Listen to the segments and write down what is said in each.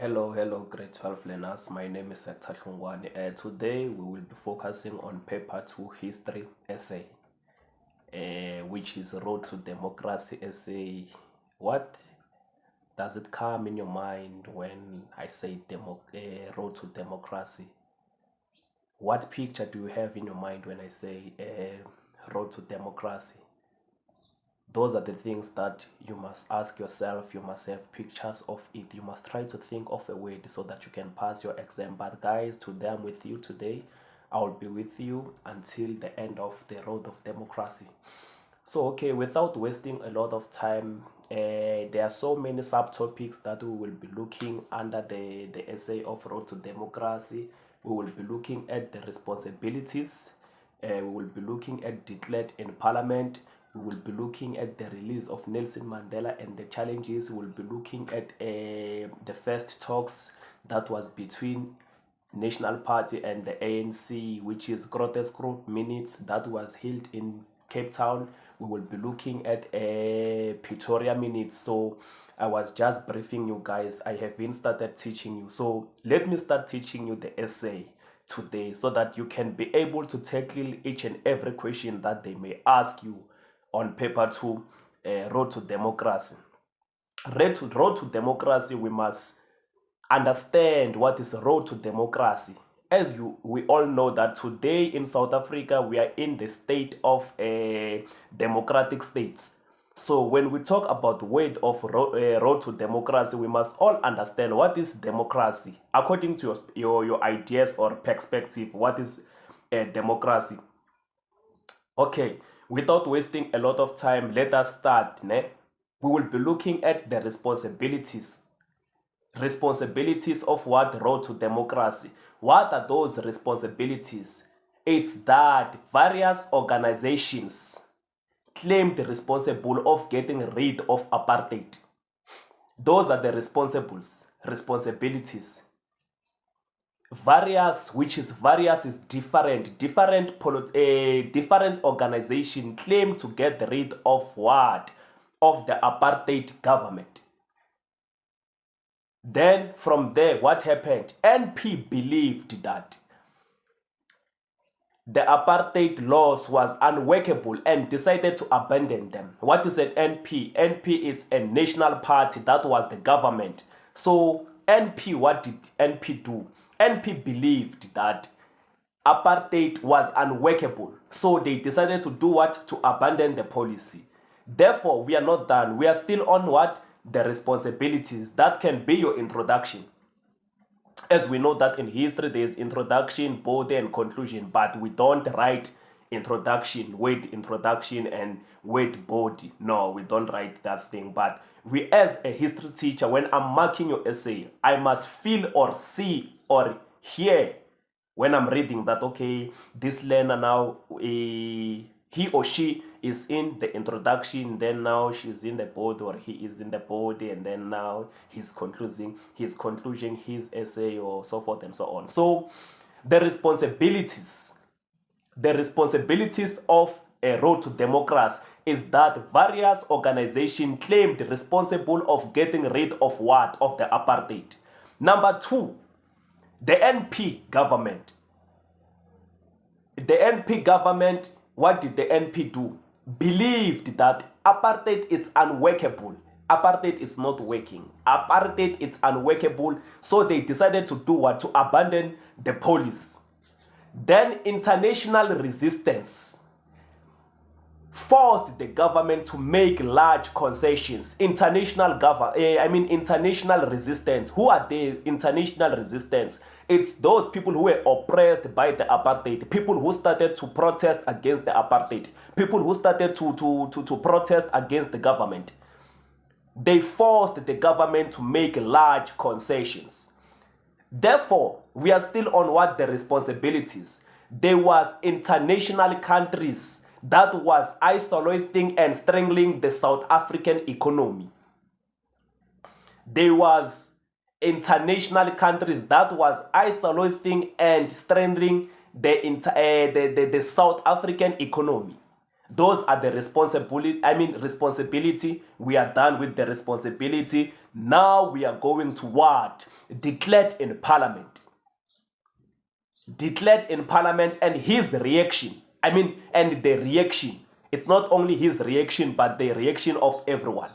Hello, grade 12 learners. My name is Hector Hlungwane. Today we will be focusing on paper 2 history essay, which is Road to Democracy essay. What does it come in your mind when I say Road to Democracy? What picture do you have in your mind when I say Road to Democracy? Those are the things that you must ask yourself. You must have pictures of it. You must try to think of a way so that you can pass your exam. But guys, today I'm with you today. I will be with you until the end of the road of democracy. So, okay, without wasting a lot of time, there are so many subtopics that we will be looking under the essay of Road to Democracy. We will be looking at the responsibilities. We will be looking at declared in Parliament. We will be looking at the release of Nelson Mandela and the challenges. We will be looking at the first talks that was between National Party and the ANC, which is Groote Schuur minutes that was held in Cape Town. We will be looking at Pretoria minutes. So I was just briefing you guys. I haven't started teaching you. So let me start teaching you the essay today so that you can be able to tackle each and every question that they may ask you on paper 2, Road to Democracy. Road to Democracy, we must understand what is Road to Democracy. As we all know that today in South Africa, we are in the state of democratic states. So when we talk about the way of road to democracy, we must all understand what is democracy. According to your ideas or perspective, what is democracy? Okay, without wasting a lot of time, let us start. We will be looking at the responsibilities. Responsibilities of what road to democracy. What are those responsibilities? It's that various organizations claimed responsible of getting rid of apartheid. Those are the responsibilities. Various is different organization claim to get rid of what? Of the apartheid government. Then from there, what happened? NP believed that the apartheid laws was unworkable and decided to abandon them. What is an NP? NP is a national party that was the government. So NP, what did NP do? NP believed that apartheid was unworkable. So they decided to do what? To abandon the policy. Therefore, we are not done. We are still on what? The responsibilities. That can be your introduction. As we know that in history, there is introduction, body, and conclusion, but we don't write introduction, word introduction, and word body. No, we don't write that thing. But we, as a history teacher, when I'm marking your essay, I must feel or see or hear when I'm reading that, okay, this learner now, he or she is in the introduction, then now she's in the body or he is in the body, and then now he's concluding his essay or so forth and so on. So the responsibilities of a road to democracy is that various organizations claimed responsible of getting rid of what? Of the apartheid. Number 2, the NP government. The NP government, what did the NP do? Believed that apartheid is unworkable. Apartheid is not working. Apartheid is unworkable. So they decided to do what? To abandon the policy. Then international resistance forced the government to make large concessions. International resistance. Who are the international resistance? It's those people who were oppressed by the apartheid, people who started to protest against the apartheid, people who started to protest against the government. They forced the government to make large concessions. Therefore, we are still on what? The responsibilities. There was international countries that was isolating and strangling the South African economy. There was international countries that was isolating and strengthening the South African economy. Those are the responsibility. We are done with the responsibility. Now we are going to what? Declared in parliament. Declared in parliament, and his reaction. And the reaction. It's not only his reaction, but the reaction of everyone.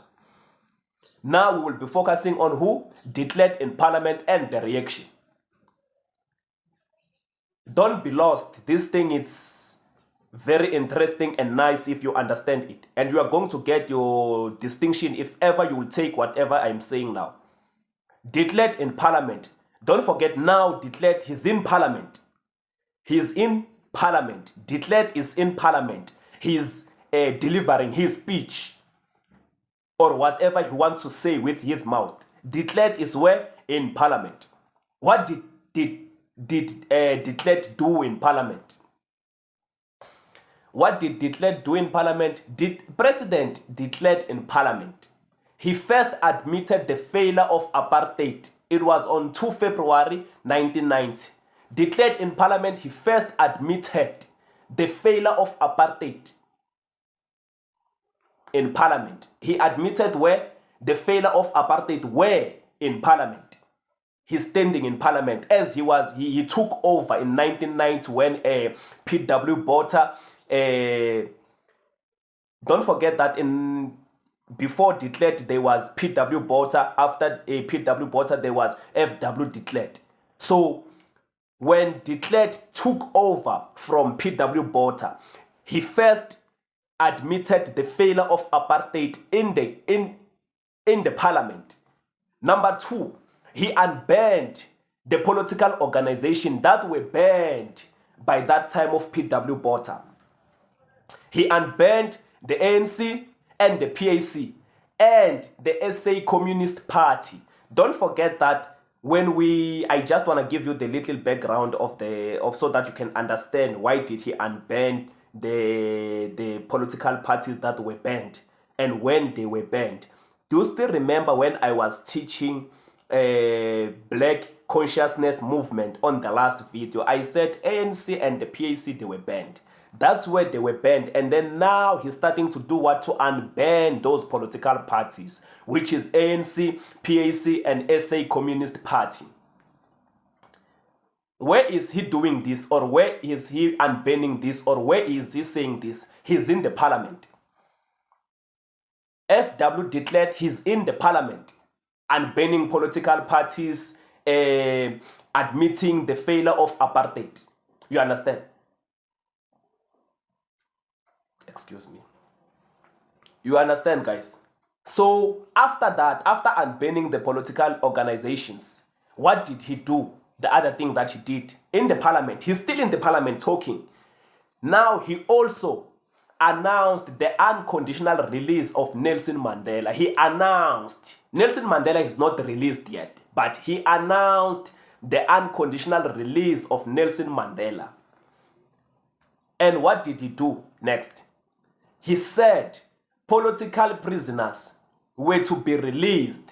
Now we will be focusing on who? Declared in parliament and the reaction. Don't be lost. This thing is very interesting and nice if you understand it. And you are going to get your distinction if ever you will take whatever I'm saying now. Declared in parliament. Don't forget now, declared, he's in parliament. He's in parliament. Declared is in parliament. He's delivering his speech or whatever he wants to say with his mouth. Declared is where? In parliament. What did declared do in parliament? What did declared do in parliament? President declared in parliament. He first admitted the failure of apartheid. It was on 2 February 1990. Declared in parliament, he first admitted the failure of apartheid in parliament. He admitted where? The failure of apartheid where? In parliament. He's standing in parliament as he took over in 1990 when P.W. Botha, don't forget that before declared there was P.W. Botha, after P.W. Botha there was F.W. declared. So when declared took over from P.W. Botha, he first admitted the failure of apartheid in the parliament. Number 2, he unbanned the political organization that were banned by that time of P.W. Botha. He unbanned the ANC and the PAC and the SA Communist Party. Don't forget that I just want to give you the little background so that you can understand why did he unban the political parties that were banned and when they were banned. Do you still remember when I was teaching Black Consciousness Movement on the last video? I said ANC and the PAC, they were banned. That's where they were banned. And then now he's starting to do what? To unban those political parties, which is ANC, PAC, and SA Communist Party. Where is he doing this? Or where is he unbanning this? Or where is he saying this? He's in the parliament. FW declared he's in the parliament, unbanning political parties, admitting the failure of apartheid. You understand? Excuse me. You understand, guys? So after that, after unbanning the political organizations, what did he do? The other thing that he did in the parliament, he's still in the parliament talking. Now he also announced the unconditional release of Nelson Mandela. He announced, Nelson Mandela is not released yet, but he announced the unconditional release of Nelson Mandela. And what did he do next? He said political prisoners were to be released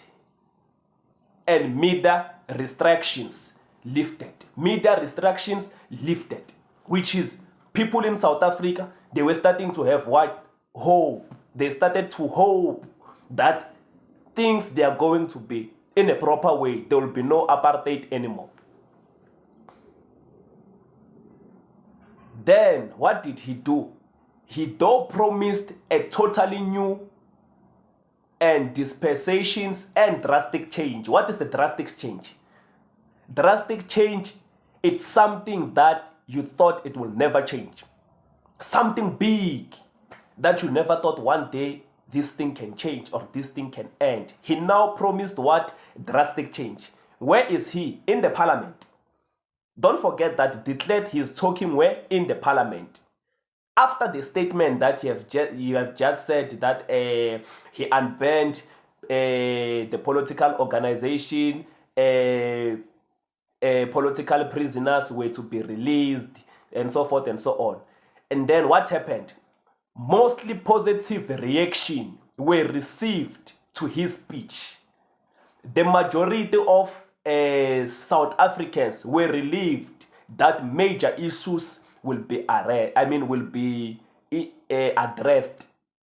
and media restrictions lifted. Media restrictions lifted, which is people in South Africa, they were starting to have what? Hope. They started to hope that things they are going to be in a proper way. There will be no apartheid anymore. Then what did he do? He though promised a totally new and dispensations and drastic change. What is the drastic change? Drastic change, it's something that you thought it will never change. Something big that you never thought one day this thing can change or this thing can end. He now promised what? Drastic change. Where is he? In the parliament. Don't forget that declared he is talking where? In the parliament. After the statement that you have just said that he unbanned the political organization, political prisoners were to be released, and so forth and so on. And then what happened? Mostly positive reaction were received to his speech. The majority of South Africans were relieved that major issues will be addressed.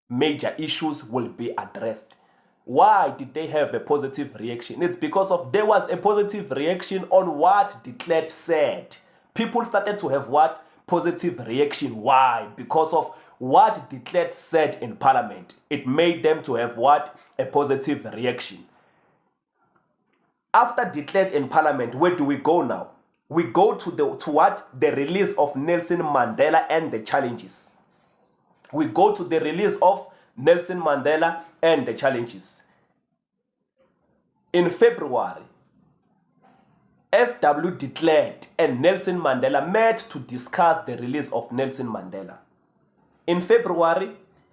Major issues will be addressed. Why did they have a positive reaction? It's because of there was a positive reaction on what de Klerk said. People started to have what? Positive reaction. Why? Because of what de Klerk said in parliament. It made them to have what? A positive reaction. After de Klerk in parliament, where do we go now? We go to what? The release of Nelson Mandela and the challenges. We go to the release of Nelson Mandela and the challenges. In February, FW de Klerk and Nelson Mandela met to discuss the release of Nelson Mandela. In February,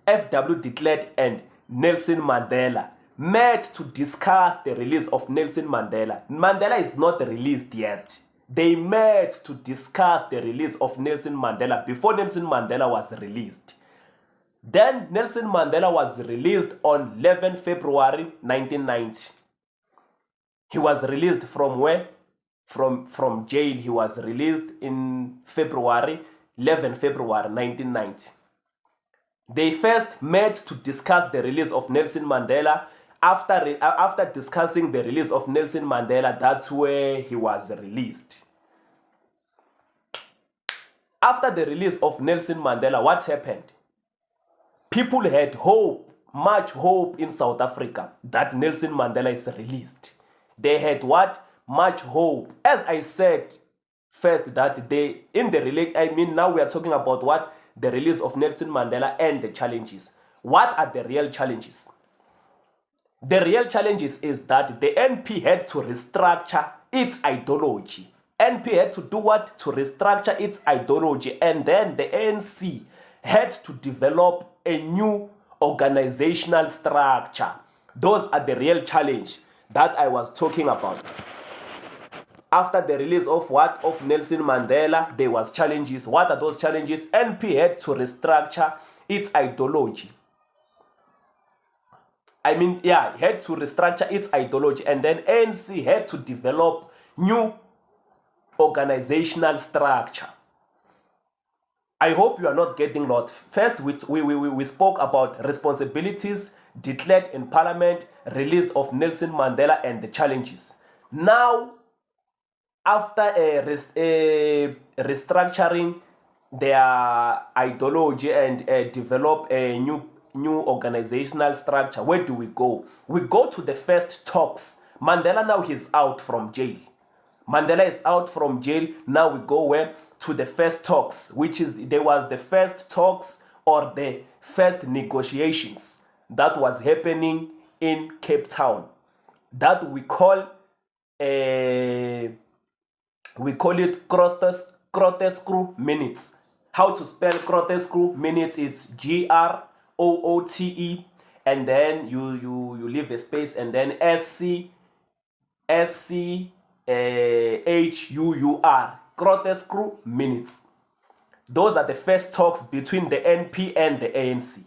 FW de Klerk and Nelson Mandela met to discuss the release of Nelson Mandela. Mandela is not released yet. They met to discuss the release of Nelson Mandela before Nelson Mandela was released. Then Nelson Mandela was released on 11 February 1990. He was released from where? From jail. He was released in February, 11 February 1990. They first met to discuss the release of Nelson Mandela. After discussing the release of Nelson Mandela, that's where he was released. After the release of Nelson Mandela, what happened? People had hope, much hope in South Africa that Nelson Mandela is released. They had what? Much hope. As I said first, that they, in the release, I mean, now we are talking about what? The release of Nelson Mandela and the challenges. What are the real challenges? The real challenges is that the NP had to restructure its ideology. NP had to do what? To restructure its ideology, and then the ANC had to develop a new organizational structure. Those are the real challenge that I was talking about. After the release of what? Of Nelson Mandela, there was challenges. What are those challenges? NP had to restructure its ideology. I mean, yeah, had to restructure its ideology, and then ANC had to develop new organizational structure. I hope you are not getting lost. First, we spoke about responsibilities, de Klerk in parliament, release of Nelson Mandela, and the challenges. Now, after restructuring their ideology and develop a new organizational structure, where do we go? We go to the first talks. Mandela now he's out from jail. Mandela is out from jail. Now we go where? To the first talks, which is, there was the first talks or the first negotiations that was happening in Cape Town. That we call it Groote Schuur minutes. How to spell Groote Schuur minutes? It's GROOTE, and then you leave a space, and then SCHUUR. Groote Schuur minutes. Those are the first talks between the NP and the ANC.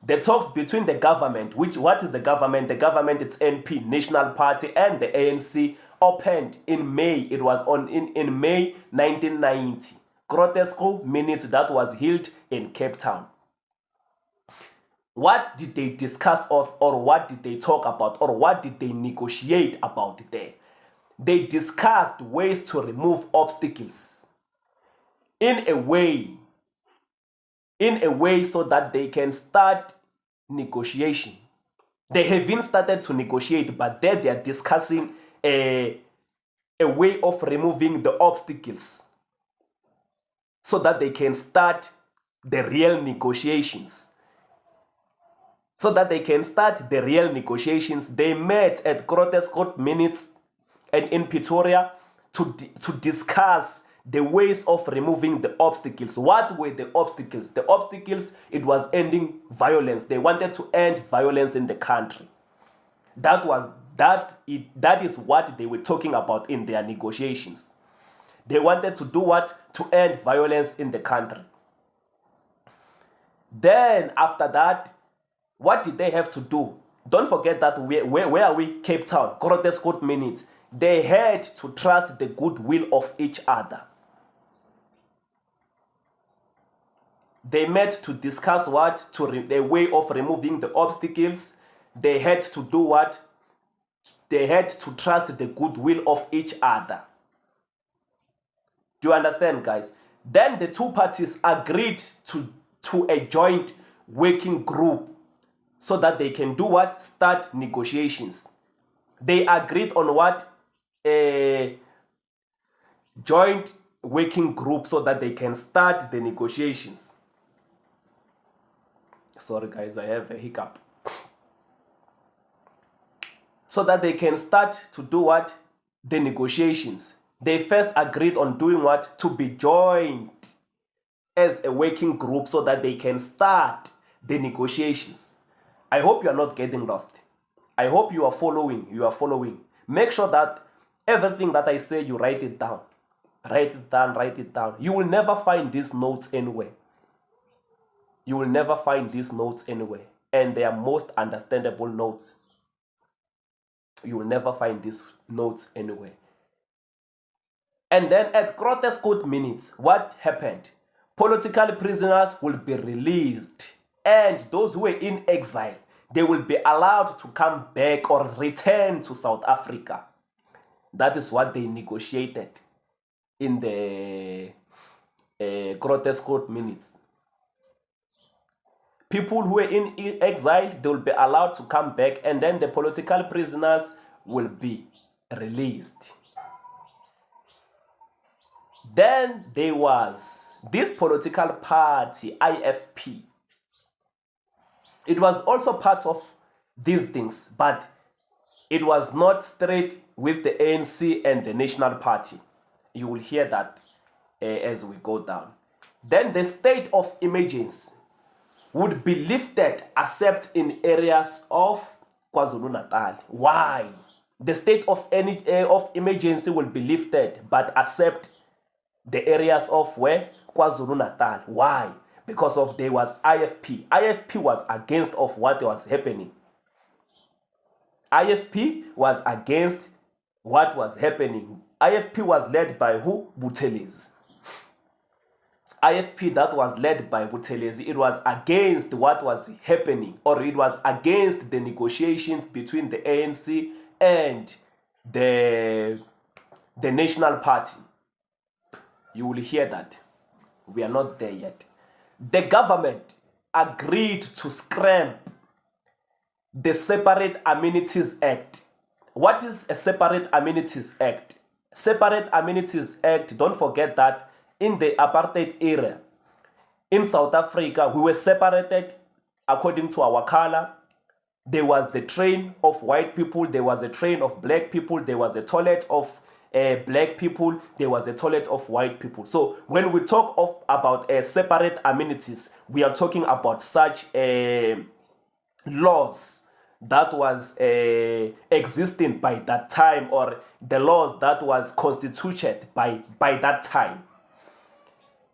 The talks between the government, what is the government? The government, it's NP, National Party, and the ANC opened in May. It was in May 1990. Groote Schuur minutes that was held in Cape Town. What did they discuss of, or what did they talk about, or what did they negotiate about there? They discussed ways to remove obstacles in a way so that they can start negotiation. They haven't started to negotiate, but there they are discussing a way of removing the obstacles so that they can start the real negotiations. They met at Groote Schuur minutes and in Pretoria to discuss the ways of removing the obstacles. What were the obstacles? The obstacles, it was ending violence. They wanted to end violence in the country. That is what they were talking about in their negotiations. They wanted to do what? To end violence in the country. Then after that, what did they have to do? Don't forget that where are we? Cape Town, Groote Schuur minutes. They had to trust the goodwill of each other. They met to discuss what? A way of removing the obstacles. They had to do what? They had to trust the goodwill of each other. Do you understand, guys? Then the two parties agreed to a joint working group so that they can do what? Start negotiations. They agreed on what? A joint working group so that they can start the negotiations. Sorry, guys, I have a hiccup. So that they can start to do what? The negotiations. They first agreed on doing what? To be joined as a working group so that they can start the negotiations. I hope you are not getting lost. I hope you are following. Make sure that everything that I say, you write it down. Write it down. You will never find these notes anywhere. And they are most understandable notes. You will never find these notes anywhere. And then at Groote Schuur minutes, what happened? Political prisoners will be released. And those who were in exile, they will be allowed to come back or return to South Africa. That is what they negotiated in the Groote Schuur minutes. People who were in exile, they will be allowed to come back, and then the political prisoners will be released. Then there was this political party, IFP. It was also part of these things, but it was not straight with the ANC and the National Party. You will hear that as we go down. Then the state of emergency would be lifted except in areas of KwaZulu-Natal. Why? The state of emergency will be lifted, but except the areas of where? KwaZulu-Natal. Why? Because of there was IFP. IFP was against of what was happening. IFP was against what was happening. IFP was led by who? Buthelezi. IFP that was led by Buthelezi, it was against what was happening, or it was against the negotiations between the ANC and the National Party. You will hear that. We are not there yet. The government agreed to scrap the Separate Amenities Act. What is a Separate Amenities Act? Separate Amenities Act, don't forget that in the apartheid era, in South Africa, we were separated according to our color. There was the train of white people, there was a train of black people, there was a toilet of black people, there was a toilet of white people. So when we talk about separate amenities, we are talking about such laws that was existing by that time, or the laws that was constituted by that time.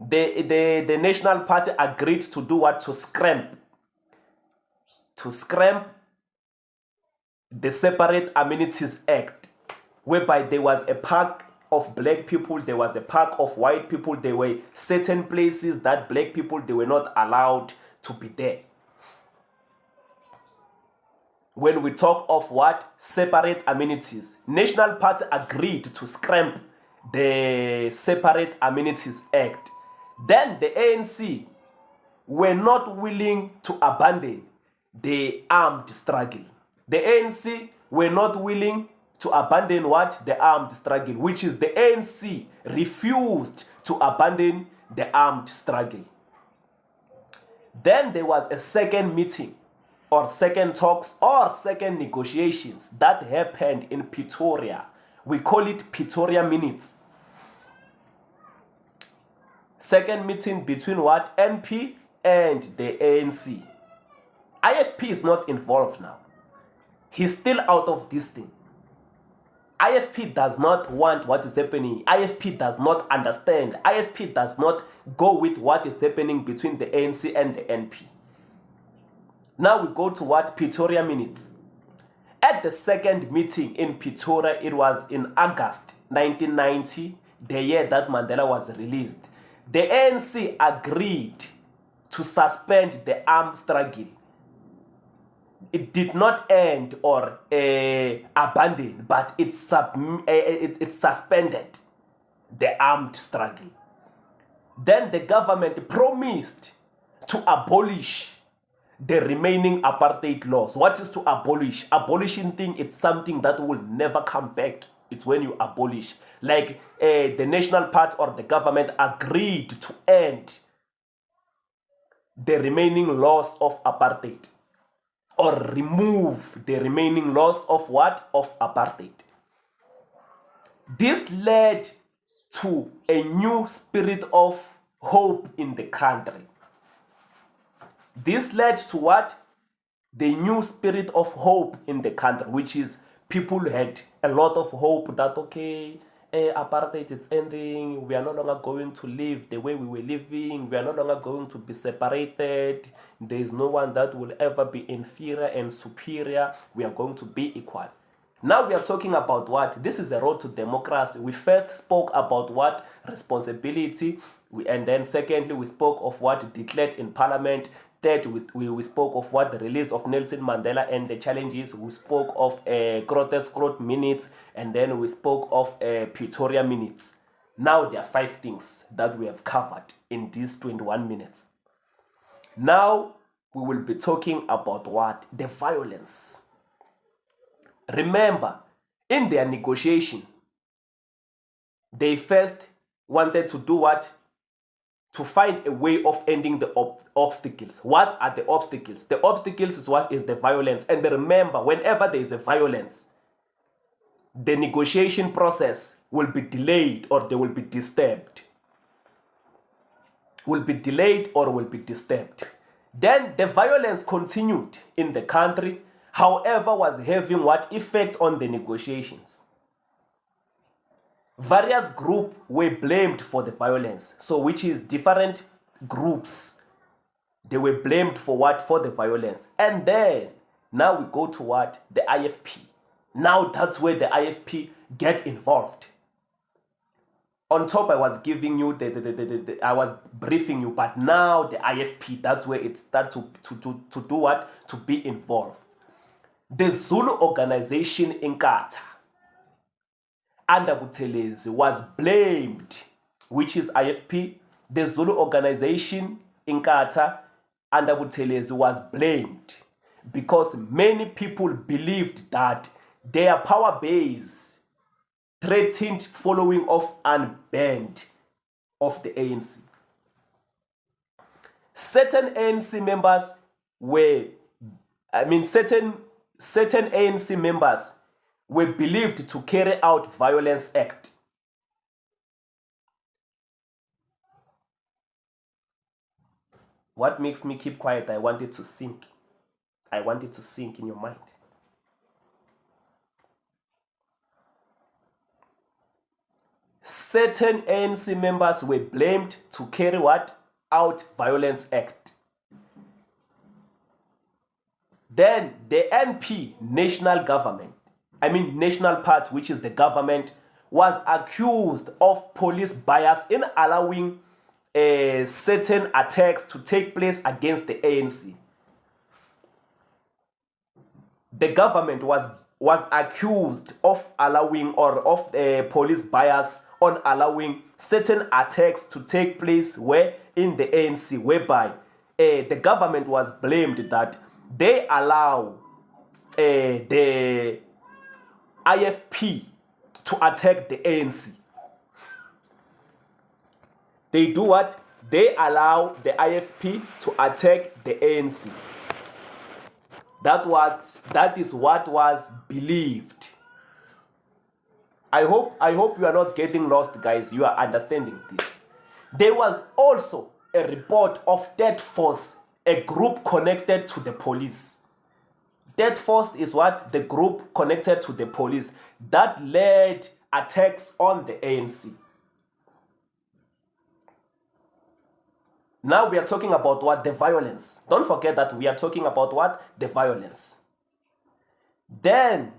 The National Party agreed to do what? To scrap the Separate Amenities Act, whereby there was a park of black people, there was a park of white people, there were certain places that black people, they were not allowed to be there. When we talk of what? Separate amenities, National Party agreed to scrap the Separate Amenities Act. Then the ANC were not willing to abandon the armed struggle. The ANC were not willing to abandon what? The armed struggle, which is the ANC refused to abandon the armed struggle. Then there was a second meeting, or second talks, or second negotiations that happened in Pretoria. We call it Pretoria minutes. Second meeting between what? NP and the ANC. IFP is not involved now. He's still out of this thing. IFP does not want what is happening. IFP does not understand. IFP does not go with what is happening between the ANC and the NP. Now we go to what? Pretoria minutes. At the second meeting in Pretoria, it was in August 1990, the year that Mandela was released. The ANC agreed to suspend the armed struggle. It did not end or abandon, but it suspended the armed struggle. Then the government promised to abolish the remaining apartheid laws. What is to abolish? Abolishing thing, it's something that will never come back. It's when you abolish. Like the National Party or the government agreed to end the remaining laws of apartheid, or remove the remaining laws of what? Of apartheid. This led to a new spirit of hope in the country. This led to what? The new spirit of hope in the country, which is people had a lot of hope that, okay, apartheid is ending, we are no longer going to live the way we were living, we are no longer going to be separated, there is no one that will ever be inferior and superior, we are going to be equal. Now we are talking about what? This is a road to democracy. We first spoke about what? Responsibility, and then secondly we spoke of what? Declared in parliament. Third, we spoke of what? The release of Nelson Mandela and the challenges. We spoke of Groote Schuur minutes, and then we spoke of Pretoria minutes. Now there are 5 things that we have covered in these 21 minutes. Now we will be talking about what? The violence. Remember, in their negotiation, they first wanted to do what? To find a way of ending the obstacles. What are the obstacles? The obstacles is what? Is the violence. And remember, whenever there is a violence, the negotiation process will be delayed or they will be disturbed. Will be delayed or will be disturbed. Then the violence continued in the country, however, was having what? Effect on the negotiations. Various groups were blamed for the violence. So which is different groups. They were blamed for what? For the violence. And then, now we go to what? The IFP. Now that's where the IFP get involved. On top, I was giving you I was briefing you, but now the IFP, that's where it starts to do what? To be involved. The Zulu organization in Nkatha under Buthelezi was blamed, which is IFP. The Zulu organization in Nkatha under Buthelezi was blamed because many people believed that their power base threatened following of unbanned of the ANC. Certain ANC members were, certain ANC members were believed to carry out violence act. What makes me keep quiet? I want it to sink. I want it to sink in your mind. Certain ANC members were blamed to carry what? Out violence act. Then the NP, national party, which is the government, was accused of police bias in allowing certain attacks to take place against the ANC. The government was accused of allowing or of police bias on allowing certain attacks to take place where in the ANC, whereby the government was blamed that they allow the IFP to attack the ANC. They do what? They allow the IFP to attack the ANC. That is what was believed. I hope you are not getting lost, guys. You are understanding this. There was also a report of Death Force, a group connected to the police. Death Force is what? The group connected to the police that led attacks on the ANC. Now we are talking about what? The violence. Don't forget that we are talking about what? The violence. Then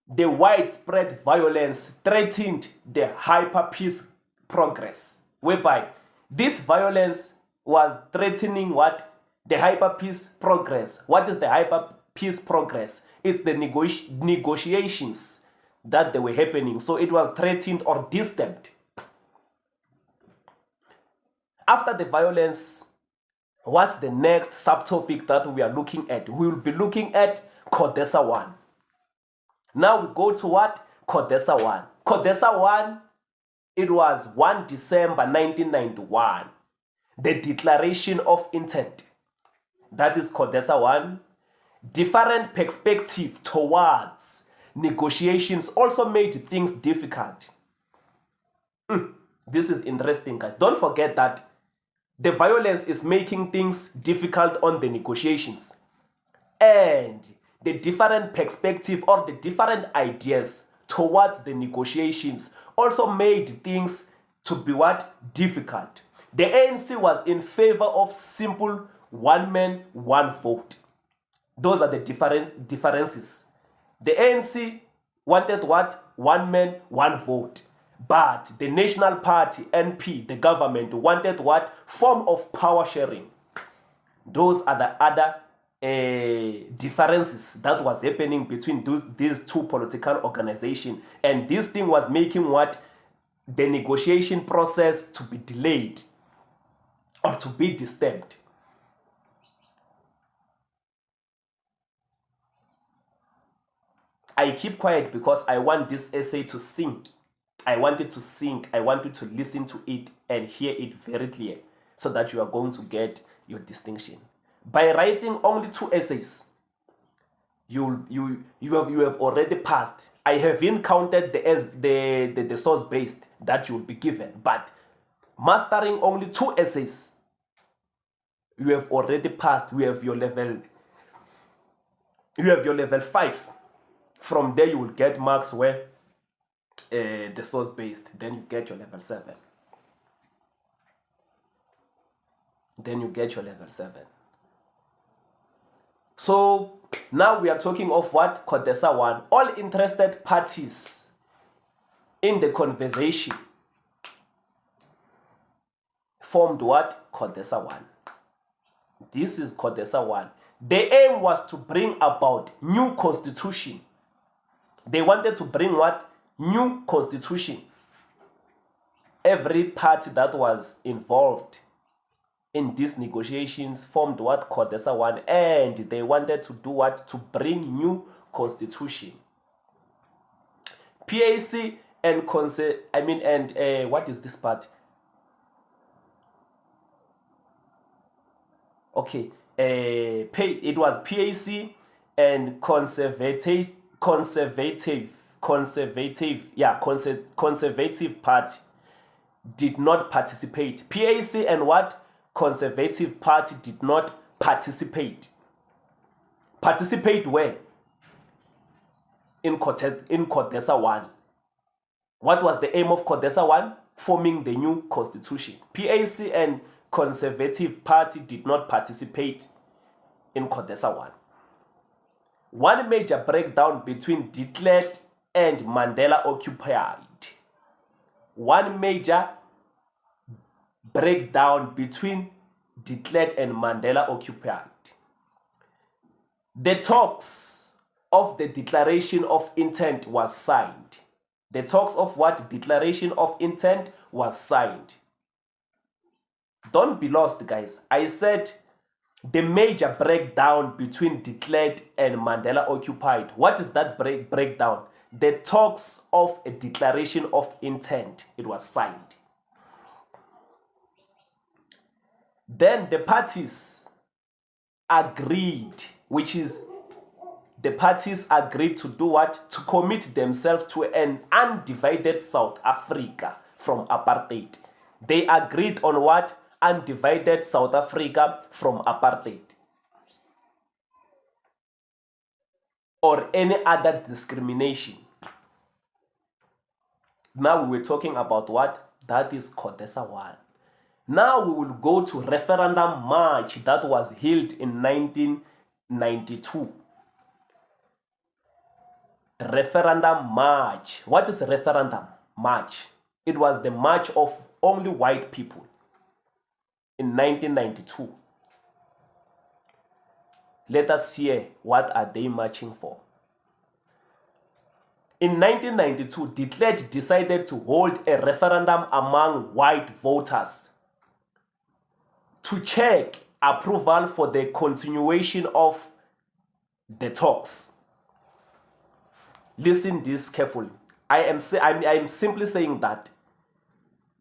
the widespread violence threatened the hyper-peace progress, whereby this violence was threatening what? The hyper-peace progress. What is the hyper-peace progress? It's the negotiations that they were happening. So it was threatened or disturbed. After the violence, what's the next subtopic that we are looking at? We will be looking at Codesa 1. Now we go to what? Codesa 1. Codesa 1, it was 1 December 1991. The Declaration of Intent. That is Codesa 1. Different perspective towards negotiations also made things difficult. This is interesting, guys. Don't forget that the violence is making things difficult on the negotiations. And the different perspective or the different ideas towards the negotiations also made things to be what? Difficult. The ANC was in favor of simple one man, one vote. Those are the differences. The ANC wanted what? One man, one vote. But the National Party, NP, the government, wanted what? Form of power sharing. Those are the other differences that was happening between these two political organizations. And this thing was making what? The negotiation process to be delayed or to be disturbed. I keep quiet because I want this essay to sink. I want it to sink. I want you to listen to it and hear it very clear so that you are going to get your distinction. By writing only 2 essays, you have already passed. I haven't counted the source based that you will be given, but mastering only 2 essays, you have already passed. You have your level 5. From there you will get marks where the source based, then you get your level 7. Then you get your level 7. So now we are talking of what? Codesa 1. All interested parties in the conversation formed what? Codesa 1. This is Codesa 1. The aim was to bring about new constitution. They wanted to bring what? New constitution. Every party that was involved in these negotiations formed what? Codesa 1, and they wanted to do what? To bring new constitution. PAC and what is this part? Okay, it was PAC and conservative party did not participate. PAC and what? Conservative party did not participate. Participate where? In Codesa 1. What was the aim of Codesa 1? Forming the new constitution. PAC and Conservative Party did not participate in Codesa 1. One major breakdown between de Klerk and Mandela occupied. One major breakdown between de Klerk and Mandela occupied. The talks of the Declaration of Intent was signed. The talks of what? Declaration of Intent was signed. Don't be lost, guys. I said the major breakdown between de Klerk and Mandela occupied. What is that breakdown? The talks of a Declaration of Intent. It was signed. Then the parties agreed, the parties agreed to do what? To commit themselves to an undivided South Africa from apartheid. They agreed on what? Undivided South Africa from apartheid. Or any other discrimination. Now we were talking about what? That is Codesa 1. Now we will go to referendum march that was held in 1992. Referendum march. What is referendum march? It was the march of only white people. in 1992. Let us hear what are they marching for. In 1992, de Klerk decided to hold a referendum among white voters to check approval for the continuation of the talks. Listen this carefully. I am simply saying that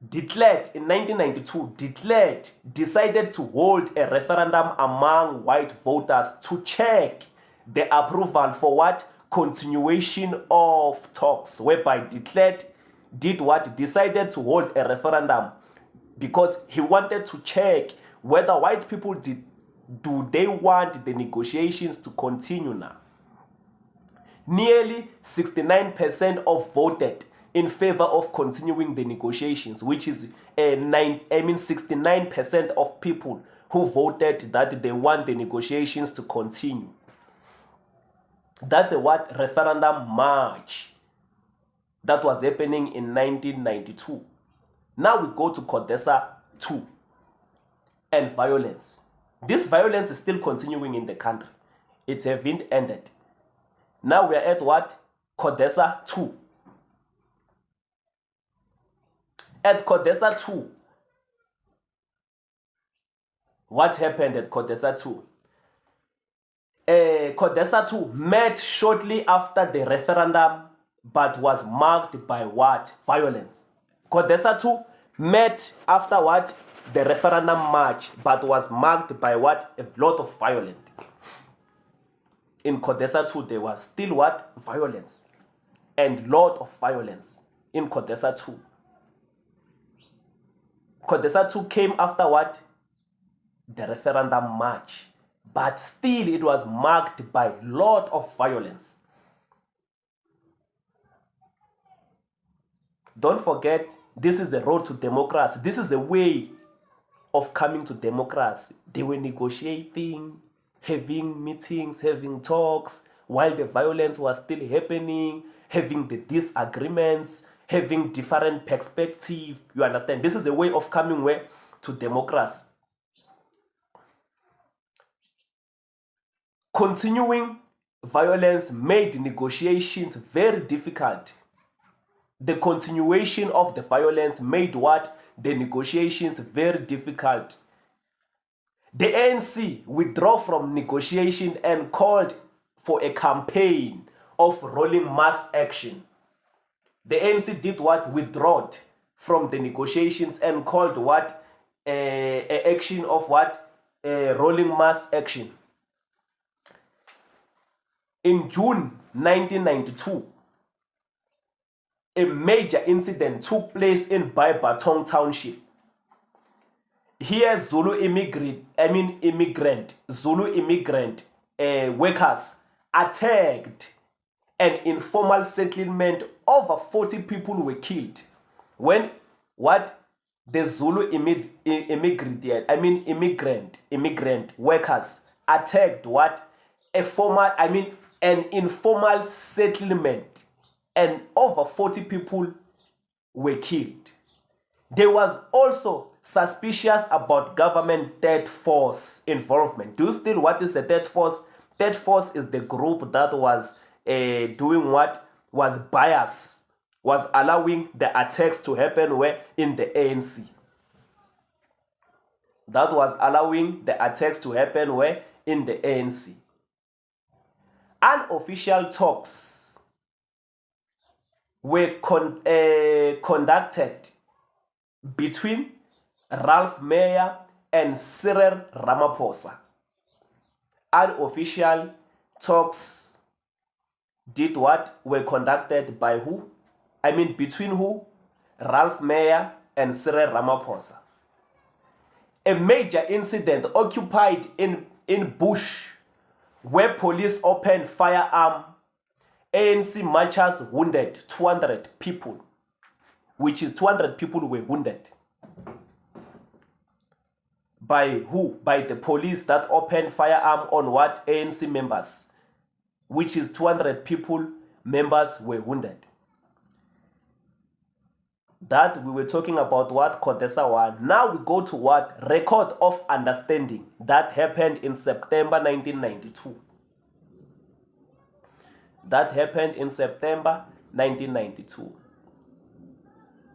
de Klerk in 1992, de Klerk decided to hold a referendum among white voters to check the approval for what? Continuation of talks, whereby de Klerk did what? Decided to hold a referendum because he wanted to check whether white people do they want the negotiations to continue now. Nearly 69% of voted in favor of continuing the negotiations, which is 69% of people who voted that they want the negotiations to continue. That's a what? Referendum march that was happening in 1992. Now we go to Codesa 2 and violence. This violence is still continuing in the country. It hasn't ended. Now we are at what? Codesa 2. At Codesa 2, what happened at Codesa 2? Codesa 2 met shortly after the referendum but was marked by what? Violence. Codesa 2 met after what? The referendum march but was marked by what? A lot of violence. In Codesa 2 there was still what? Violence. And lot of violence in Codesa 2. Codesa 2 came after what? The referendum march. But still it was marked by lot of violence. Don't forget, this is a road to democracy. This is a way of coming to democracy. They were negotiating, having meetings, having talks, while the violence was still happening, having the disagreements, having different perspectives. You understand? This is a way of coming where? To democracy. Continuing violence made negotiations very difficult. The continuation of the violence made what? The negotiations very difficult. The ANC withdrew from negotiation and called for a campaign of rolling mass action. The ANC did what? Withdrew from the negotiations and called what? A action of what? Rolling mass action. In June 1992, a major incident took place in Barberton Township. Here, Zulu immigrant workers attacked an informal settlement. Over 40 people were killed when what? The Zulu immigrant workers attacked what? An informal settlement, and over 40 people were killed. There was also suspicious about government third force involvement. Do you still what is a third force? Third force is the group that was doing what? Was bias, was allowing the attacks to happen where? In the ANC. That was allowing the attacks to happen where? In the ANC. Unofficial talks were conducted between Ralph Meyer and Cyril Ramaphosa. Unofficial talks did what? Were conducted by who? Between who? Ralph Meyer and Cyril Ramaphosa. A major incident occupied in Bush, where police opened firearm. ANC marchers wounded 200 people, which is 200 people were wounded. By who? By the police that opened firearm on what? ANC members, which is 200 people, members were wounded. That we were talking about what Codesa 1. Now we go to what record of understanding that happened in September 1992. That happened in September 1992.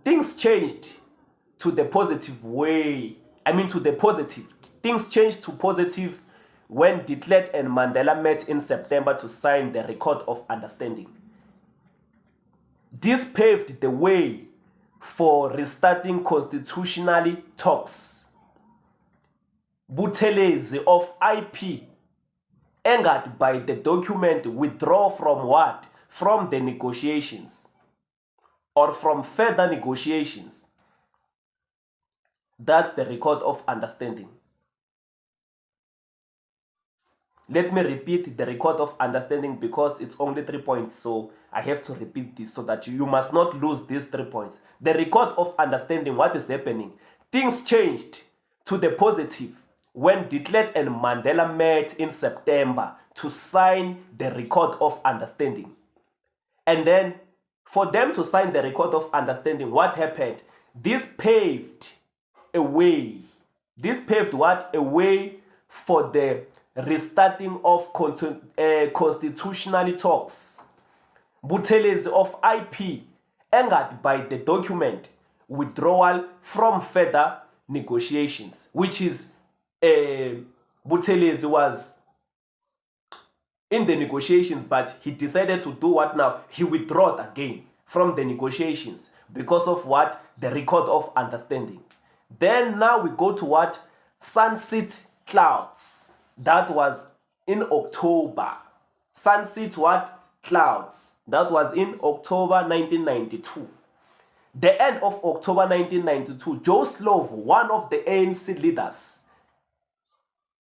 Things changed to the positive way. I mean to the positive. Things changed to positive when de Klerk and Mandela met in September to sign the record of understanding. This paved the way for restarting constitutional talks. Buthelezi of IP, angered by the document, withdraw from what? From the negotiations or from further negotiations. That's the record of understanding. Let me repeat the record of understanding because it's only 3 points, so I have to repeat this so that you must not lose these 3 points. The record of understanding, what is happening? Things changed to the positive when de Klerk and Mandela met in September to sign the record of understanding. And then for them to sign the record of understanding, what happened? This paved a way. This paved what? A way for the restarting of constitutional talks. Buthelezi of IP, angered by the document, withdrawal from further negotiations, which is Buthelezi was in the negotiations, but he decided to do what now? He withdrew again from the negotiations because of what? The record of understanding. Then now we go to what? Sunset Clouds. That was in October. Sunset what? Clouds. That was in October 1992. The end of October 1992, Joe Slovo, one of the ANC leaders,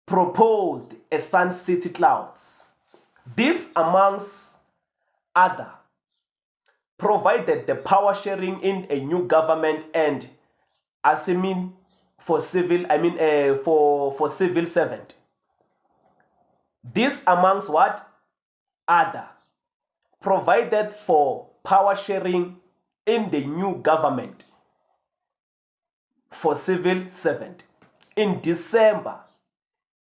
proposed a sunset clouds. This, amongst other, provided the power sharing in a new government and assuming for civil, for civil servant. This, amongst what? Other, provided for power sharing in the new government for civil servant. In December,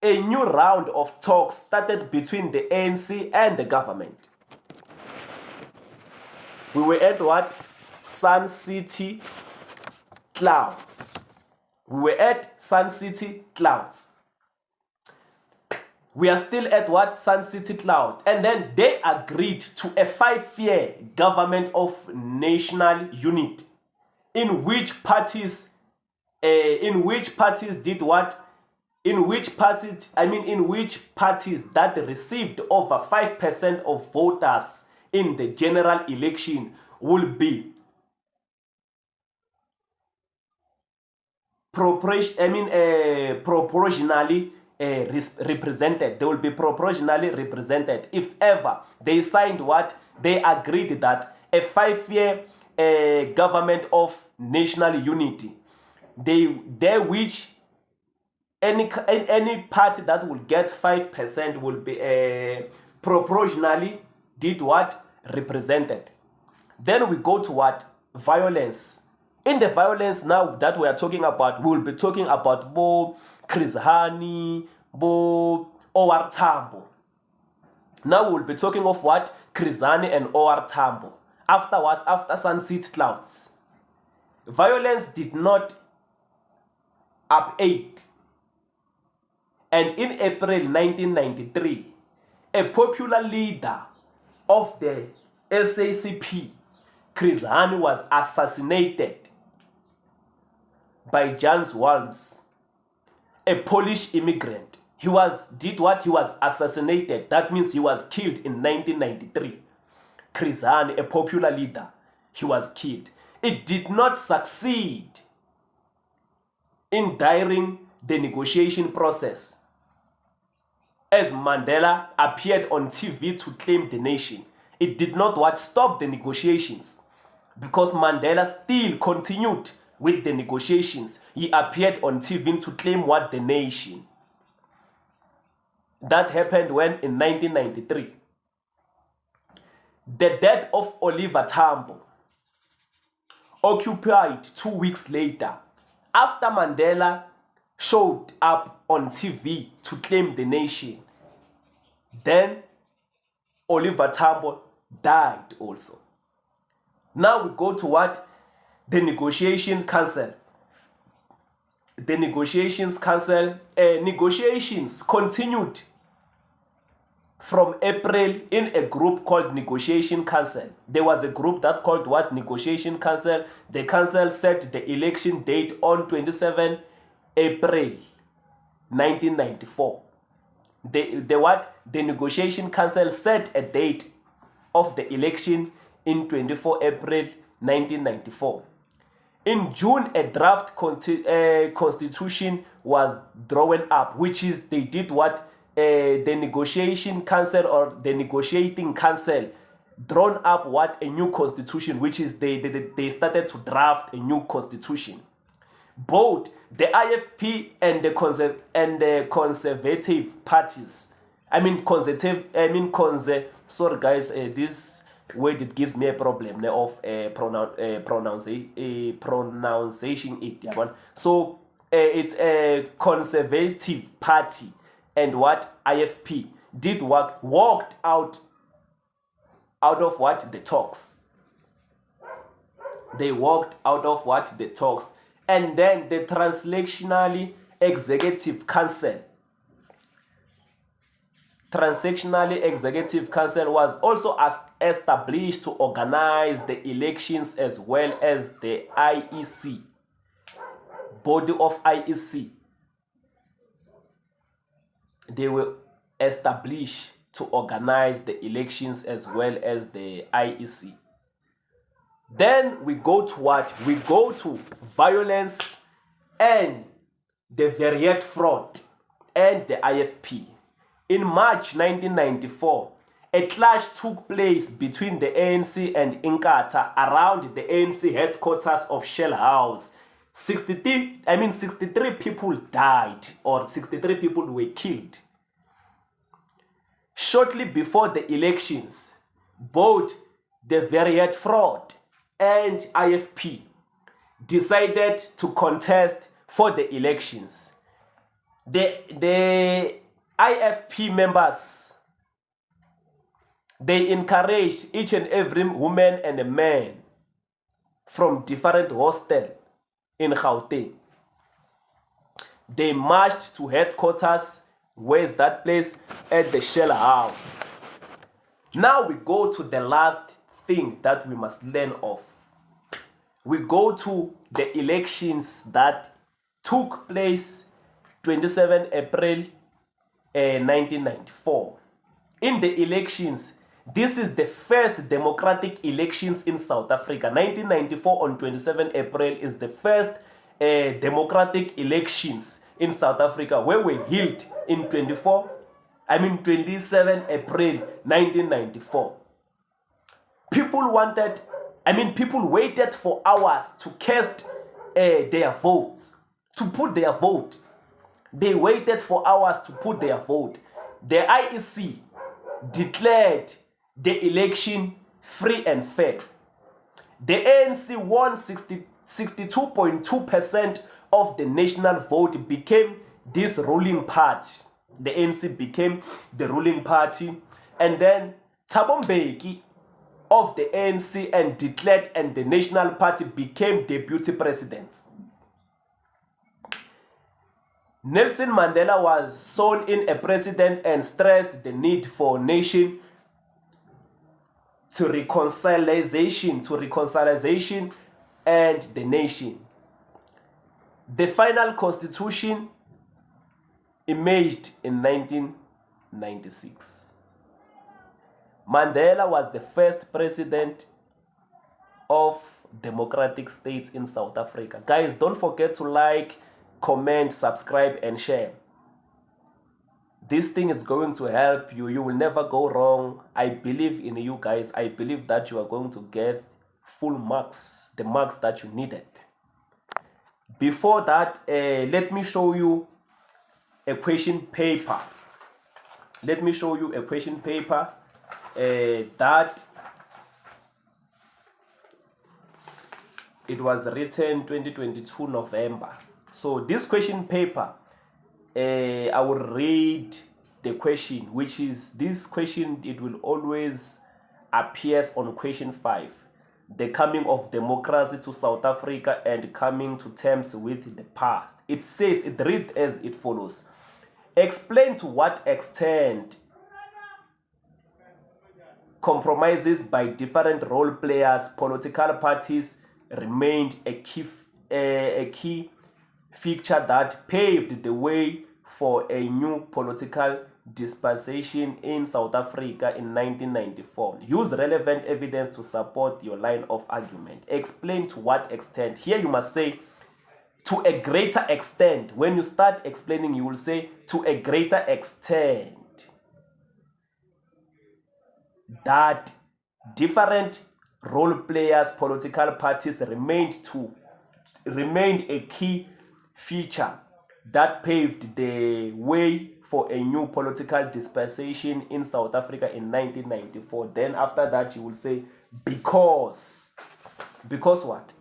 a new round of talks started between the ANC and the government. We were at what? Sun City Clouds. We were at Sun City Clouds. We are still at what? Sun City Cloud. And then they agreed to a 5-year government of national unity in which parties did what? In which parties that received over 5% of voters in the general election will be proportionally represented. They will be proportionally represented. If ever they signed what? They agreed that a 5-year government of national unity, which any party that will get 5% will be proportionally did what? Represented. Then we go to what? Violence. In the violence now that we are talking about, we will be talking about Bo Chris Hani, Bo Owar Tambo. Now we will be talking of what? Chris Hani and Owar Tambo. After what? After Sunset Clouds. Violence did not abate. And in April 1993, a popular leader of the SACP, Chris Hani, was assassinated by Jans Walms, a Polish immigrant. He was assassinated. That means he was killed in 1993. Chris Hani, a popular leader, he was killed. It did not succeed in during the negotiation process, as Mandela appeared on TV to claim the nation. It did not stop the negotiations, because Mandela still continued with the negotiations. He appeared on TV to claim the nation. That happened when? In 1993. The death of Oliver Tambo. occupied 2 weeks later, after Mandela showed up on TV to claim the nation. Then Oliver Tambo died also. Now we go to what? The Negotiation Council. The Negotiations Council, negotiations continued from April in a group called Negotiation Council. There was a group that called what? Negotiation Council. The council set the election date on 27 April 1994. The Negotiation Council set a date of the election in 24 April 1994. In June, a draft constitution was drawn up, which is they did what? The Negotiation Council or the Negotiating Council drawn up what? A new constitution, which is they started to draft a new constitution. Both the IFP and the conservative parties, sorry guys, this word, it gives me a problem of pronunciation it. So it's a conservative party and what? IFP did what? Walked out of what? The talks. They walked out of what? The talks. And then the Transactionally Executive Council. Transactionally Executive Council was also established to organize the elections as well as the IEC, body of IEC. They were established to organize the elections as well as the IEC. Then we go to what? We go to violence and the varied fraud and the IFP. In March 1994, a clash took place between the ANC and Inkatha around the ANC headquarters of Shell House. 63 people died, or 63 people were killed. Shortly before the elections, both the varied fraud and IFP decided to contest for the elections. The IFP members, they encouraged each and every woman and a man from different hostels in Gauteng. They marched to headquarters. Where's that place? At the Shell House. Now we go to the last thing that we must learn of. We go to the elections that took place 27 April 1994. In the elections, this is the first democratic elections in South Africa. 1994 on 27 April is the first democratic elections in South Africa, where we held in 27 April 1994. People waited for hours to cast their votes, to put their vote. They waited for hours to put their vote. The IEC declared the election free and fair. The ANC won 62.2% of the national vote, became this ruling party. The ANC became the ruling party. And then Thabo Mbeki of the ANC and declared, and the National Party became deputy president. Nelson Mandela was sworn in a president and stressed the need for nation to reconciliation and the nation. The final constitution emerged in 1996. Mandela was the first president of democratic states in South Africa. Guys, don't forget to like, comment, subscribe, and share. This thing is going to help you. You will never go wrong. I believe in you guys. I believe that you are going to get full marks, the marks that you needed. Before that, let me show you a question paper. Let me show you a question paper that It was written 2022 November. So this question paper, I will read the question, which is this question, it will always appears on question 5. The coming of democracy to South Africa and coming to terms with the past. It says, it reads as it follows. Explain to what extent compromises by different role players, political parties remained a key feature that paved the way for a new political dispensation in South Africa in 1994. Use relevant evidence to support your line of argument. Explain to what extent. Here you must say to a greater extent. When you start explaining, you will say to a greater extent that different role players, political parties remained a key feature that paved the way for a new political dispensation in South Africa in 1994. Then after that you will say because what?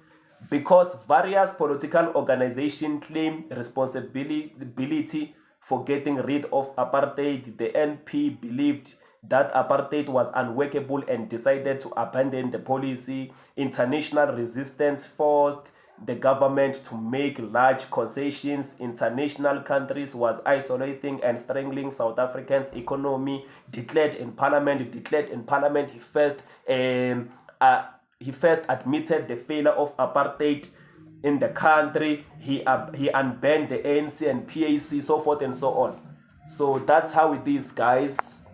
Because various political organizations claim responsibility for getting rid of apartheid. The NP believed that apartheid was unworkable and decided to abandon the policy. International resistance forced the government to make large concessions. International countries was isolating and strangling South African's economy. Declared in parliament, he first admitted the failure of apartheid in the country. He unbanned the ANC and PAC, so forth and so on. So that's how it is, guys.